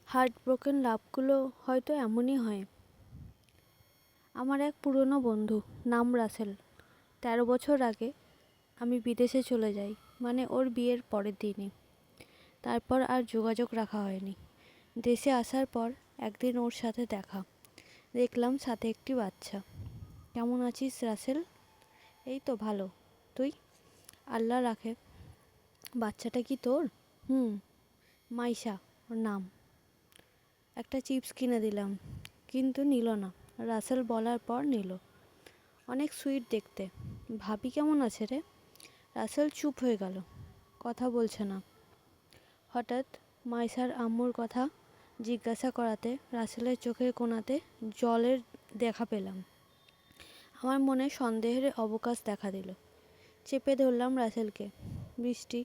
Heart broken লাভগুলো হয়তো এমনই হয়। আমার এক পুরনো বন্ধু, নাম রাসেল। 13 বছর আগে আমি বিদেশে চলে যাই, মানে ওর বিয়ের পরের দিনই। তারপর আর যোগাযোগ রাখা হয়নি। দেশে আসার পর একদিন ওর সাথে দেখা, দেখলাম সাথে একটি বাচ্চা। কেমন আছিস রাসেল? এই তো ভালো। তুই? আল্লাহ রাখে। বাচ্চাটা কি তোর? হুম। মাইশা ওর নাম। একটা চিপস কিনে দিলাম, কিন্তু নিল না। রাসেল বলার পর নিল। অনেক সুইট দেখতে। ভাবি কেমন আছে রে? রাসেল চুপ হয়ে গেল, কথা বলছে না। হঠাৎ মাইশার আম্মুর কথা জিজ্ঞাসা করাতে রাসেলের চোখের কোণাতে জলের দেখা পেলাম। আমার মনে সন্দেহের অবকাশ দেখা দিল। চেপে ধরলাম রাসেলকে। বৃষ্টি,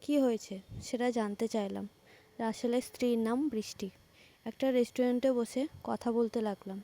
কি হয়েছে সেটা জানতে চাইলাম। রাসেলের স্ত্রীর নাম বৃষ্টি। একটা রেস্টুরেন্টে বসে কথা বলতে লাগলাম।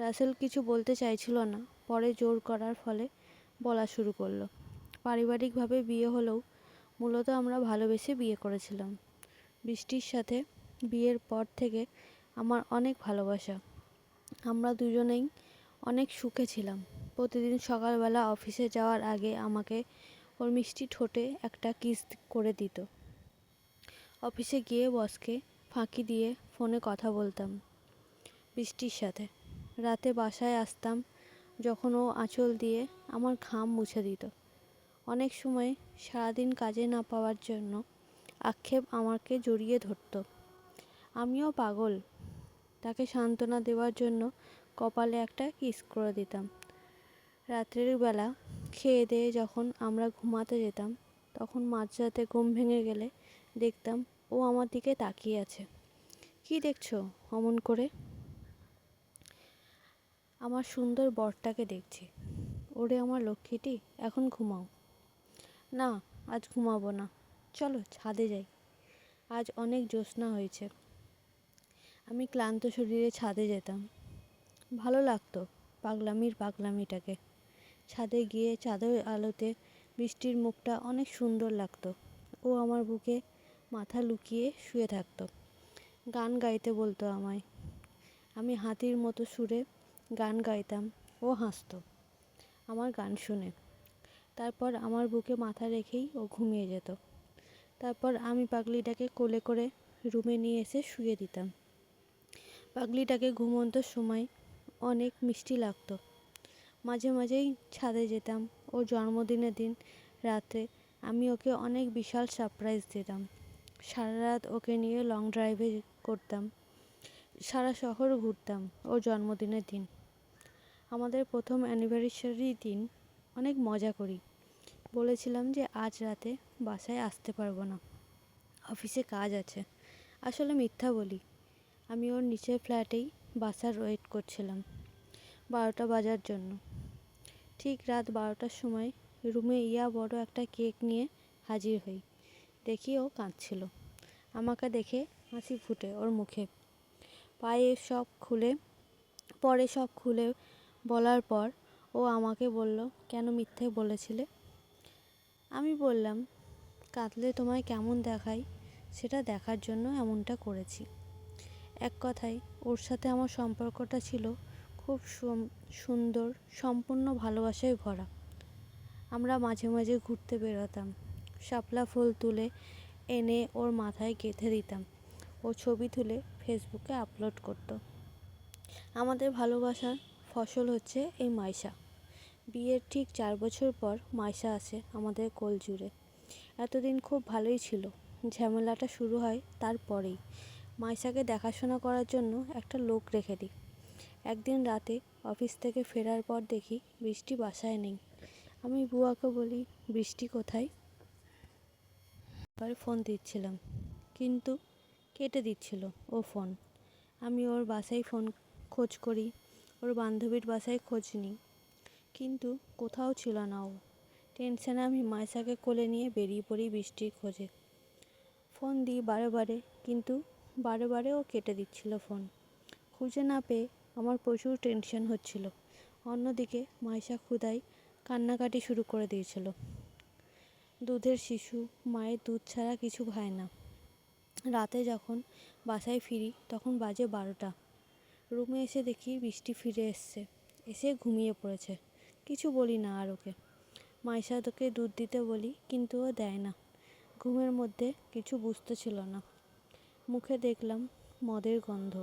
রাসেল কিছু বলতে চাইছিল না, পরে জোর করার ফলে বলা শুরু করলো। পারিবারিকভাবে বিয়ে হলেও মূলত আমরা ভালোবেসে বিয়ে করেছিলাম। বৃষ্টির সাথে বিয়ের পর থেকে আমার অনেক ভালোবাসা। আমরা দুজনেই অনেক সুখে ছিলাম। প্রতিদিন সকালবেলা অফিসে যাওয়ার আগে আমাকে ওর মিষ্টি ঠোঁটে একটা কিস করে দিত। অফিসে গিয়ে বসকে ফাঁকি দিয়ে ফোনে কথা বলতাম বৃষ্টির সাথে। রাতে বাসায় আসতাম যখন ও আঁচল দিয়ে আমার ঘাম মুছে দিত। অনেক সময় সারাদিন কাজে না পাওয়ার জন্য আক্ষেপ আমাকে জড়িয়ে ধরত। আমিও পাগল, তাকে সান্ত্বনা দেওয়ার জন্য কপালে একটা কিস করে দিতাম। রাত্রের বেলা খেয়ে দিয়ে যখন আমরা ঘুমাতে যেতাম, তখন মাঝরাতে ঘুম ভেঙে গেলে দেখতাম ও আমার দিকে তাকিয়ে আছে। কি দেখছো অমন করে? আমার সুন্দর বরটাকে দেখছি। ওরে আমার লক্ষ্মীটি, এখন ঘুমাও। না, আজ ঘুমাবো না। চলো ছাদে যাই, আজ অনেক জ্যোৎস্না হয়েছে। আমি ক্লান্ত শরীরে ছাদে যেতাম। ভালো লাগতো পাগলামিটাকে। ছাদে গিয়ে চাঁদের আলোতে বৃষ্টির মুখটা অনেক সুন্দর লাগতো। ও আমার বুকে মাথা লুকিয়ে শুয়ে থাকতো। গান গাইতে বলতো আমায়। আমি হাতির মতো সুরে গান গাইতাম। ও হাসতো আমার গান শুনে। তারপর আমার বুকে মাথা রেখেই ও ঘুমিয়ে যেত। তারপর আমি পাগলিটাকে কোলে করে রুমে নিয়ে এসে শুয়ে দিতাম। পাগলিটাকে ঘুমোনোর সময় অনেক মিষ্টি লাগতো। মাঝে মাঝেই ছাদে যেতাম। ওর জন্মদিনের দিন রাতে আমি ওকে অনেক বিশাল সারপ্রাইজ দিতাম। সারা রাত ওকে নিয়ে লং ড্রাইভে করতাম। সারা শহর ঘুরতাম ওর জন্মদিনের দিন। আমাদের প্রথম অ্যানিভার্সারি দিন অনেক মজা করি। বলেছিলাম যে আজ রাতে বাসায় আসতে পারবো না, অফিসে কাজ আছে। আসলে মিথ্যা বলি। আমি ওর নিচের ফ্ল্যাটেই বাসার ওয়েট করছিলাম 12টা বাজার জন্য। ঠিক রাত 12টার সময় রুমে বড় একটা কেক নিয়ে হাজির হই। দেখি ও কাঁদছিল। আমাকে দেখে হাসি ফুটে ওর মুখে। পরে সব খুলে বলার পর ও আমাকে বলল, কেন মিথ্যে বলেছিলে? আমি বললাম, কাঁদলে তোমায় কেমন দেখায় সেটা দেখার জন্য এমনটা করেছি। এক কথায় ওর সাথে আমার সম্পর্কটা ছিল খুব সুন্দর, সম্পূর্ণ ভালোবাসায় ভরা। আমরা মাঝে মাঝে ঘুরতে বেরোতাম। শাপলা ফুল তুলে এনে ওর মাথায় গেঁথে দিতাম। ও ছবি তুলে ফেসবুকে আপলোড করত। আমাদের ভালোবাসার ফসল হচ্ছে এই মাইশা। বিয়ের ঠিক 4 বছর পর মাইশা আসে আমাদের কোল জুড়ে। এতদিন খুব ভালোই ছিল। ঝামেলাটা শুরু হয় তারপরেই। মাইশাকে দেখাশোনা করার জন্য একটা লোক রেখে দিই। একদিন রাতে অফিস থেকে ফেরার পর দেখি বৃষ্টি বাসায় নেই। আমি বুয়াকে বলি, বৃষ্টি কোথায়? এবার ফোন দিচ্ছিলাম, কিন্তু কেটে দিচ্ছিল ও ফোন। আমি ওর বাসায় খোঁজ করি, ওর বান্ধবীর বাসায় খোঁজ নিই, কিন্তু কোথাও ছিল না ও। টেনশনে আমি মাইশাকে কোলে নিয়ে বেরিয়ে পড়ি বৃষ্টির খোঁজে। ফোন দিই বারে, কিন্তু বারে ও কেটে দিচ্ছিল ফোন। খুঁজে না পেয়ে আমার প্রচুর টেনশন হচ্ছিল। অন্যদিকে মাইশা ক্ষুধায় কান্নাকাটি শুরু করে দিয়েছিল। দুধের শিশু, মায়ের দুধ ছাড়া কিছু খায় না। রাতে যখন বাসায় ফিরি তখন বাজে 12টা। রুমে এসে দেখি বৃষ্টি ফিরে এসছে, এসে ঘুমিয়ে পড়েছে। কিছু বলি না আর ওকে। মাইশাদকে দুধ দিতে বলি কিন্তু ও দেয় না। ঘুমের মধ্যে কিছু বুঝতে ছিল না। মুখে দেখলাম মদের গন্ধ।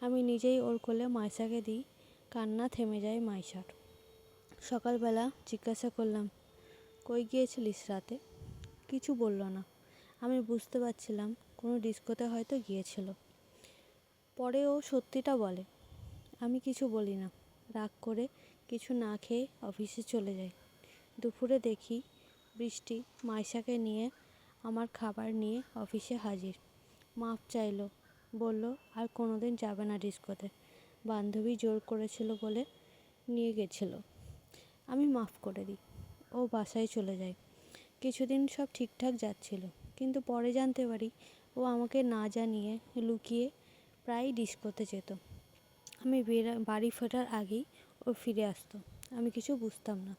আমি নিজেই ওর কোলে মাইশাকে দিই। কান্না থেমে যায় মাইশার। সকালবেলা জিজ্ঞাসা করলাম, কই গিয়েছিলিস রাতে? কিছু বলল না। আমি বুঝতে পারছিলাম কোনো ডিস্কোতে হয়তো গিয়েছিল। পরে ও সত্যিটা বলে। আমি কিছু বলি না। রাগ করে কিছু না খেয়ে অফিসে চলে যাই। দুপুরে দেখি বৃষ্টি মাইশাকে নিয়ে আমার খাবার নিয়ে অফিসে হাজির। মাপ চাইলো, বলল আর কোনোদিন যাবে না ডিস্কোতে। বান্ধবী জোর করেছিল বলে নিয়ে গেছিল। আমি মাফ করে দিই। ও বাসায় চলে যায়। কিছুদিন সব ঠিকঠাক যাচ্ছিল, কিন্তু পরে জানতে পারি ও আমাকে না জানিয়ে লুকিয়ে প্রায় ডিস্কোতে যেত। আমি বাড়ি ফেরার আগেই ও ফিরে আসতো। আমি কিছু বুঝতাম না।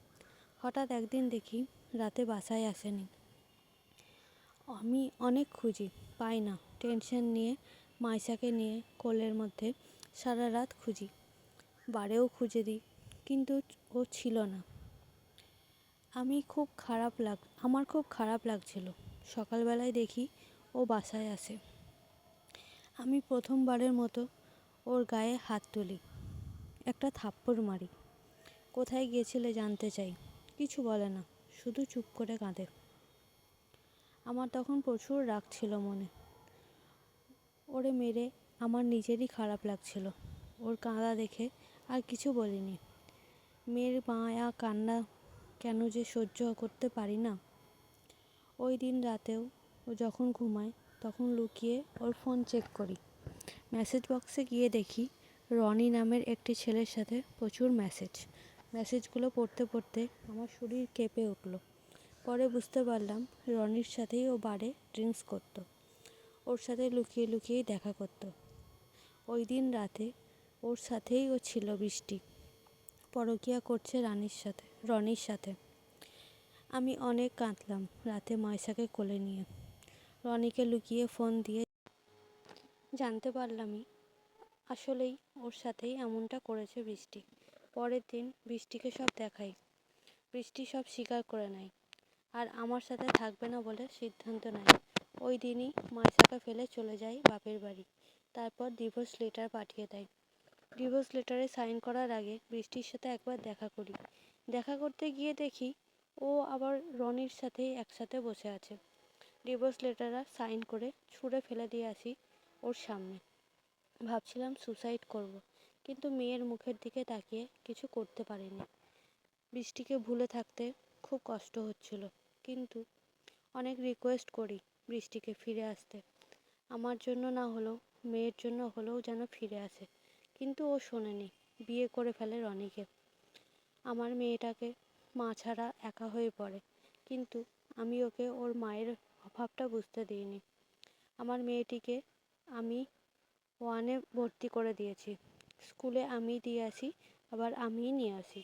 হঠাৎ একদিন দেখি রাতে বাসায় আসেনি। আমি অনেক খুঁজি, পাই না। টেনশন নিয়ে মাইশাকে নিয়ে কোলের মধ্যে সারা রাত খুঁজি। বারেও খুঁজে দিই, কিন্তু ও ছিল না। আমার খুব খারাপ লাগছিল। সকালবেলায় দেখি ও বাসায় আসে। আমি প্রথমবারের মতো ওর গায়ে হাত তুলি, একটা থাপ্পড় মারি। কোথায় গিয়েছিলে জানতে চাই। কিছু বলে না, শুধু চুপ করে কাঁদে। আমার তখন প্রচুর রাগ ছিল মনে। ওরে মেরে আমার নিজেরই খারাপ লাগছিল। ওর কাঁদা দেখে আর কিছু বলিনি। মেয়ের মায়া কান্না কেন যে সহ্য করতে পারি না। ওই দিন রাতেও ও যখন ঘুমায় তখন লুকিয়ে ওর ফোন চেক করি। মেসেজ বক্সে গিয়ে দেখি রনি নামের একটি ছেলের সাথে প্রচুর মেসেজগুলো পড়তে পড়তে আমার শরীর কেঁপে উঠল। পরে বুঝতে পারলাম রনির সাথেই ও বারে ড্রিঙ্কস করতো। ওর সাথে লুকিয়ে লুকিয়েই দেখা করত। ওই দিন রাতে ওর সাথেই ও ছিল বৃষ্টি। পরকীয়া করছে রনির সাথে। আমি অনেক কাঁদলাম রাতে মাইশাকে কোলে নিয়ে। রনিকে লুকিয়ে ফোন দিয়ে জানতে পারলামই আসলেই ওর সাথেই এমনটা করেছে বৃষ্টি। পরের দিন বৃষ্টিকে সব দেখাই। বৃষ্টি সব স্বীকার করে নেয় আর আমার সাথে থাকবে না বলে সিদ্ধান্ত নেয়। ওই দিনই মাইশাকে ফেলে চলে যায় বাপের বাড়ি। তারপর ডিভোর্স লেটার পাঠিয়ে দেয়। ডিভোর্স লেটারে সাইন করার আগে বৃষ্টির সাথে একবার দেখা করি। দেখা করতে গিয়ে দেখি ও আবার রনির সাথেই একসাথে বসে আছে। ডিভোর্স লেটারটা সাইন করে ছুঁড়ে ফেলে দিয়ে আসি ওর সামনে। ভাবছিলাম সুসাইড করব, কিন্তু মেয়ের মুখের দিকে তাকিয়ে কিছু করতে পারিনি। বৃষ্টিকে ভুলে থাকতে খুব কষ্ট হচ্ছিল, কিন্তু অনেক রিকোয়েস্ট করি বৃষ্টিকে ফিরে আসতে। আমার জন্য না হলেও মেয়ের জন্য হলেও যেন ফিরে আসে, কিন্তু ও শোনেনি। বিয়ে করে ফেলে রনিকে। আমার মেয়েটাকে মা ছাড়া একা হয়ে পড়ে, কিন্তু আমি ওকে ওর মায়ের অভাবটা বুঝতে দিইনি। আমার মেয়েটিকে আমি 1-এ ভর্তি করে দিয়েছি। স্কুলে আমিই দিয়ে আসি, আবার আমিই নিয়ে আসি।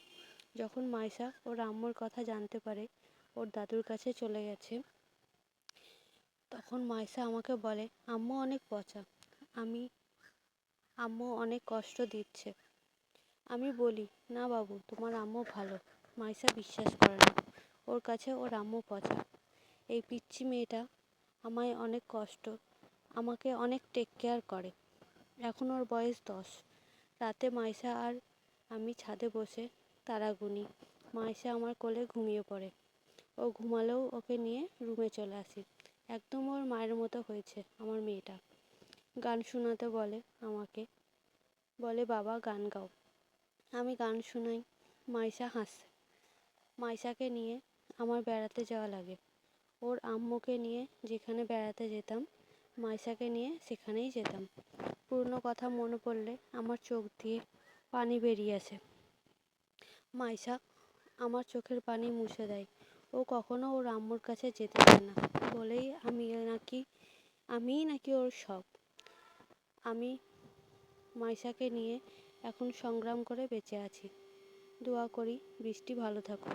যখন মাইশা ওর আম্মুর কথা জানতে পারে ওর দাদুর কাছে চলে গেছে, তখন মাইশা আমাকে বলে আম্মু অনেক পচা, আমি আম্মু অনেক কষ্ট দিচ্ছে। আমি বলি না বাবু, তোমার আম্মু ভালো। মাইশা বিশ্বাস করে না। ওর কাছে ওর আম্মু পচা। এই পিচ্চি মেয়েটা আমায় অনেক কষ্ট, আমাকে অনেক টেক কেয়ার করে। এখন ওর বয়স 10। রাতে মাইশা আর আমি ছাদে বসে তারা গুনি। মাইশা আমার কোলে ঘুমিয়ে পড়ে। ও ঘুমালেও ওকে নিয়ে রুমে চলে আসি। একদম ওর মায়ের মতো হয়েছে আমার মেয়েটা। গান শোনাতে বলে আমাকে, বলে বাবা গান গাও। আমি গান শোনাই। মাইশা হাসে। মাইশাকে নিয়ে আমার বেড়াতে যাওয়া লাগে। ওর আম্মুকে নিয়ে যেখানে বেড়াতে যেতাম, মাইশাকে নিয়ে সেখানেই যেতাম। পুরনো কথা মনে পড়লে আমার চোখ দিয়ে পানি বেরিয়ে আসে। মাইশা আমার চোখের পানি মুছে দেয়। ও কখনো ওর আম্মুর কাছে যেতে চায় না, বলেই আমিই নাকি ওর সব। আমি মাইশাকে নিয়ে এখন সংগ্রাম করে বেঁচে আছি। দোয়া করি বৃষ্টি ভালো থাকুক।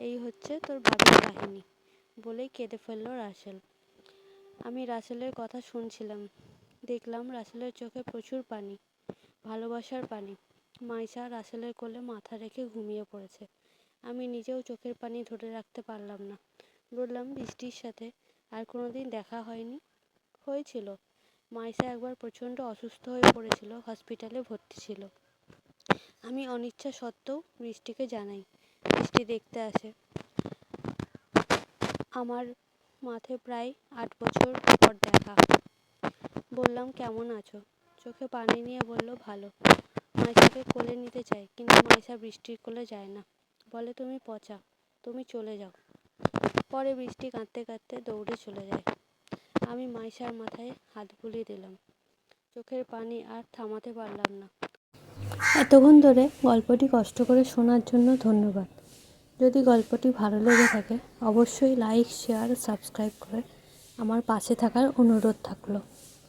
এই হচ্ছে তোর ভাবির কাহিনী, বলেই কেঁদে ফেলল রাসেল। আমি রাসেলের কথা শুনছিলাম। দেখলাম রাসেলের চোখে প্রচুর পানি, ভালোবাসার পানি। মাইশা রাসেলের কোলে মাথা রেখে ঘুমিয়ে পড়েছে। আমি নিজেও চোখের পানি ধরে রাখতে পারলাম না। বললাম, বৃষ্টির সাথে আর কোনোদিন দেখা হয়নি? হয়েছিল। মাইশা একবার প্রচণ্ড অসুস্থ হয়ে পড়েছিল, হসপিটালে ভর্তি ছিল। আমি অনিচ্ছা সত্ত্বেও বৃষ্টিকে জানাই। বৃষ্টি দেখতে আসে। আমার মাঠে প্রায় ৮ বছর পর দেখা। বললাম, কেমন আছো? চোখে পানি নিয়ে বলল, ভালো। মাইশাকে কোলে নিতে চাই, কিন্তু মাইশা বৃষ্টির কোলে যায় না। বলে, তুমি পচা, তুমি চলে যাও। পরে বৃষ্টি কাঁদতে কাঁদতে দৌড়ে চলে যায়। আমি মাইশার মাথায় হাত বুলিয়ে দিলাম। চোখের পানি আর থামাতে পারলাম না। এতক্ষণ ধরে গল্পটি কষ্ট করে শোনার জন্য ধন্যবাদ। যদি গল্পটি ভালো লেগে থাকে অবশ্যই লাইক, শেয়ার, সাবস্ক্রাইব করে আমার পাশে থাকার অনুরোধ থাকলো।